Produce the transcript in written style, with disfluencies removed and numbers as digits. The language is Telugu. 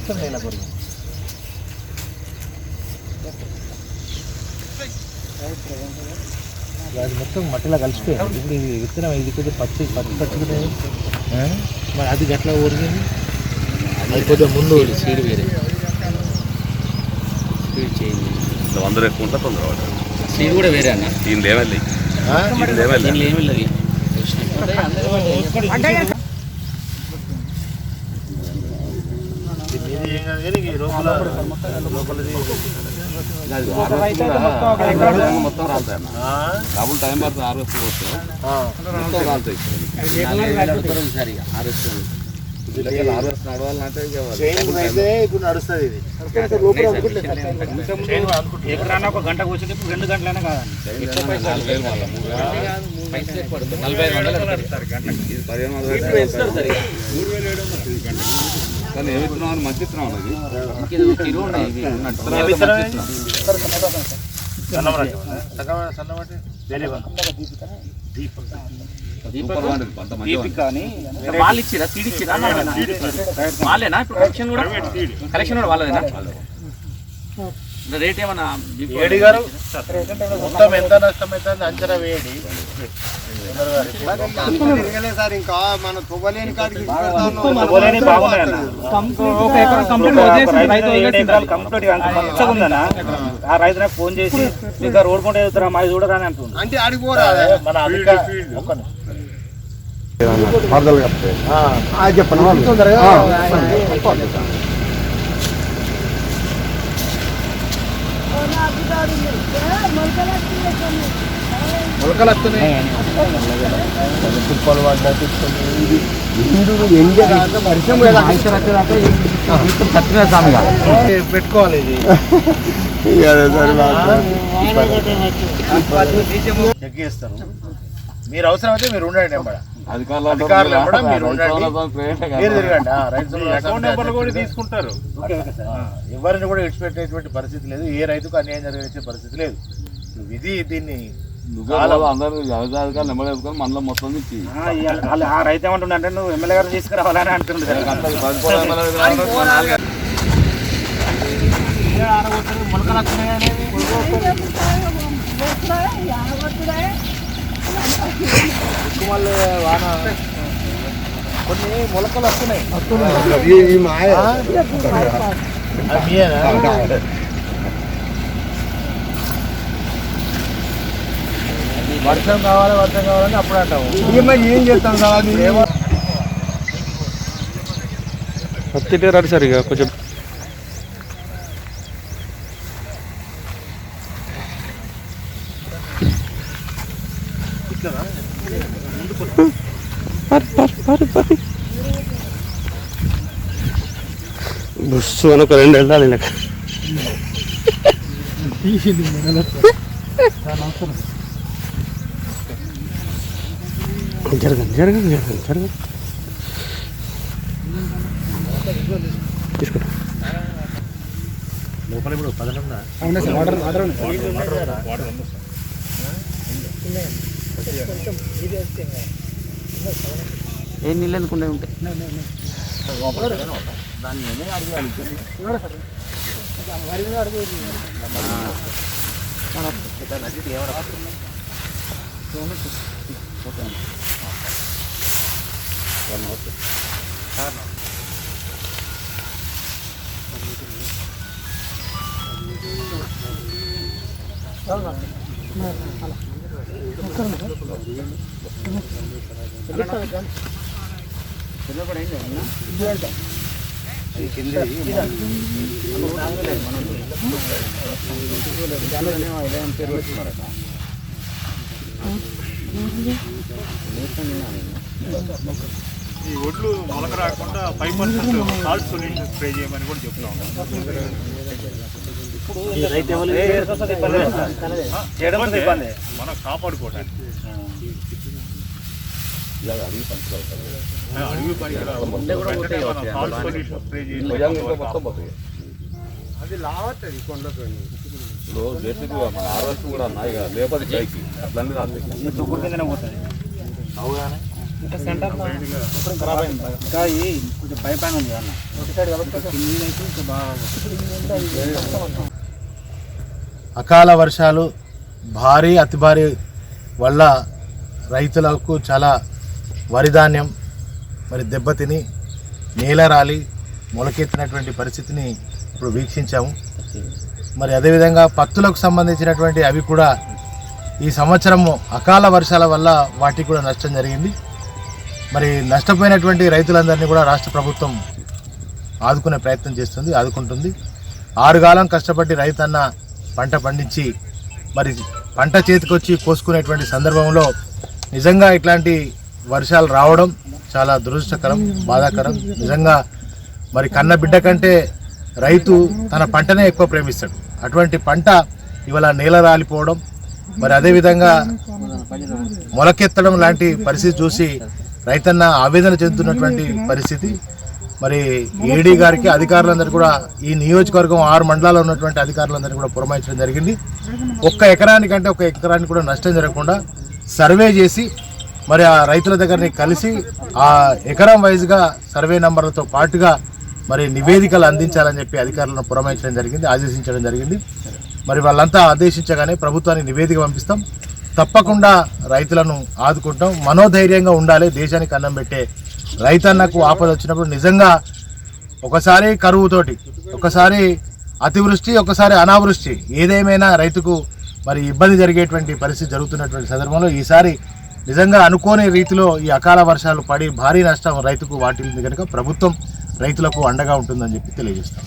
మొత్తం నేల కొరకు అది మొత్తం మట్టిలో కలిసిపోయింది. ఇప్పుడు ఇది విత్తనం ఇది కొద్దిగా పచ్చి పచ్చుకునేది మరి అది గట్లా ఊరిగింది. అది కొద్దిగా ముందు సీడ్ వేరే స్పీడ్ చేంజ్ 100 ఎక్కువ ఉంటే తొందర పడదు. సీడ్ కూడా వేరే అన్న. దీని లేవెళ్ళి ఏమి మొత్తం రాలుతాయి. డబుల్ టైం పడుతుంది. ఆరోగ్యం మొత్తం రాలుతాయి. ఇప్పుడు నడుస్తుంది. ఇది ఎక్కడన్నా ఒక గంట కూర్చుంటే ఇప్పుడు 2 గంటలైనా కాదండి. 45,000 కానీ ఏ విత్తనం మంచి విత్తనం అనేది వాళ్ళు ఇచ్చిరా సీడ్ ఇచ్చిరా వాళ్ళేనా ఇప్పుడు కలెక్షన్ కూడా వాళ్ళదేనా రేట్ ఏమన్నా వేడి గారు మొత్తం ఎంత నష్టం అవుతుంది అంచనా వేడి సార్ ఇంకా మన తొవ్వలేని కాడికి ఆ రైతు నాకు ఫోన్ చేసి ఇంకా రోడ్ కొంటే వెళ్తారా మాది చూడరా అని అంటుంది. అంటే అడిగిపోరా మన చెప్పండి మొలకలు వస్తున్నాయి. తుప్పలు పడ్డట్టు పెట్టుకోవాలి. ఇది చెక్కేస్తారు. మీరు అవసరం అయితే మీరు ఉండండి. అధికారులు మీరు ఉండండి, మీరు తిరగండి. రైతు తీసుకుంటారు. ఎవరిని కూడా విడిచిపెట్టేటువంటి పరిస్థితి లేదు. ఏ రైతుకు అన్యాయం జరిగే పరిస్థితి లేదు. ఇది దీన్ని అందరూ అధికారులు నెమ్మది మనలో మొత్తం నుంచి ఆ రైతు ఏమంటుండే అంటే నువ్వు ఎమ్మెల్యే గారు తీసుకురావాలని అంటుండే. మొలకలు వాన కొన్ని మొలకలు వస్తున్నాయి. వర్షం కావాలని అప్పుడు అంటాము. ఏం చేస్తాం పత్తి రాడు సార్. ఇక కొంచెం బస్సు అని ఒక 2 వెళ్ళాలి. జరగండి తీసుకుంటా లోపల ఇప్పుడు 11 ఏం నీళ్ళు ఎందుకుంటే ఉంటాయి. దాన్ని ఏమైనా అడగాలి. ఈ ఒడ్లు మొలక రాకుండా 5% సాల్ట్ సొల్యూషన్ స్ప్రే చేయమని కూడా చెప్తున్నాం. మనం కాపాడుకోవడానికి అడవి సాల్ట్ సొల్యూషన్ స్ప్రే చేసి అది లావట్లేదు కొండతో. కూడా లేపది పైకి అట్లన్నీ దుగ్గుడు కిందనే పోతుంది. అవుగానే అకాల వర్షాలు భారీ అతి భారీ వల్ల రైతులకు చాలా వరి ధాన్యం మరి దెబ్బతిని నేలరాలి మొలకెత్తినటువంటి పరిస్థితిని ఇప్పుడు వీక్షించాము. మరి అదేవిధంగా పత్తులకు సంబంధించినటువంటి అవి కూడా ఈ సంవత్సరము అకాల వర్షాల వల్ల వాటికి కూడా నష్టం జరిగింది. మరి నష్టపోయినటువంటి రైతులందరినీ కూడా రాష్ట్ర ప్రభుత్వం ఆదుకునే ప్రయత్నం చేస్తుంది, ఆదుకుంటుంది. 6 కాలం కష్టపడి రైతన్న పంట పండించి మరి పంట చేతికొచ్చి కోసుకునేటువంటి సందర్భంలో నిజంగా ఇట్లాంటి వర్షాలు రావడం చాలా దురదృష్టకరం, బాధాకరం. నిజంగా మరి కన్న బిడ్డ కంటే రైతు తన పంటనే ఎక్కువ ప్రేమిస్తాడు. అటువంటి పంట ఇవాళ నేల రాలిపోవడం, మరి అదేవిధంగా మొలకెత్తడం లాంటి పరిస్థితి చూసి రైతన్న ఆవేదన చెందుతున్నటువంటి పరిస్థితి. మరి ఏడీ గారికి అధికారులందరూ కూడా ఈ నియోజకవర్గం 6 మండలాల్లో ఉన్నటువంటి అధికారులందరినీ కూడా పురమాయించడం జరిగింది. 1 ఎకరానికంటే 1 ఎకరానికి కూడా నష్టం జరగకుండా సర్వే చేసి మరి ఆ రైతుల దగ్గరని కలిసి ఆ ఎకరం వైజ్గా సర్వే నంబర్లతో పాటుగా మరి నివేదికలు అందించాలని చెప్పి అధికారులను పురమాయించడం జరిగింది, ఆదేశించడం జరిగింది. మరి వాళ్ళంతా ఆదేశించగానే ప్రభుత్వానికి నివేదిక పంపిస్తాం. తప్పకుండా రైతులను ఆదుకుంటాం. మనోధైర్యంగా ఉండాలి. దేశానికి అన్నం పెట్టే రైతన్నకు ఆపద వచ్చినప్పుడు నిజంగా ఒకసారి కరువుతోటి, ఒకసారి అతివృష్టి, ఒకసారి అనావృష్టి, ఏదేమైనా రైతుకు మరి ఇబ్బంది జరిగేటువంటి పరిస్థితి జరుగుతున్నటువంటి సందర్భంలో ఈసారి నిజంగా అనుకోని రీతిలో ఈ అకాల వర్షాలు పడి భారీ నష్టం రైతుకు వాటిల్లింది కనుక ప్రభుత్వం రైతులకు అండగా ఉంటుందని చెప్పి తెలియజేస్తాం.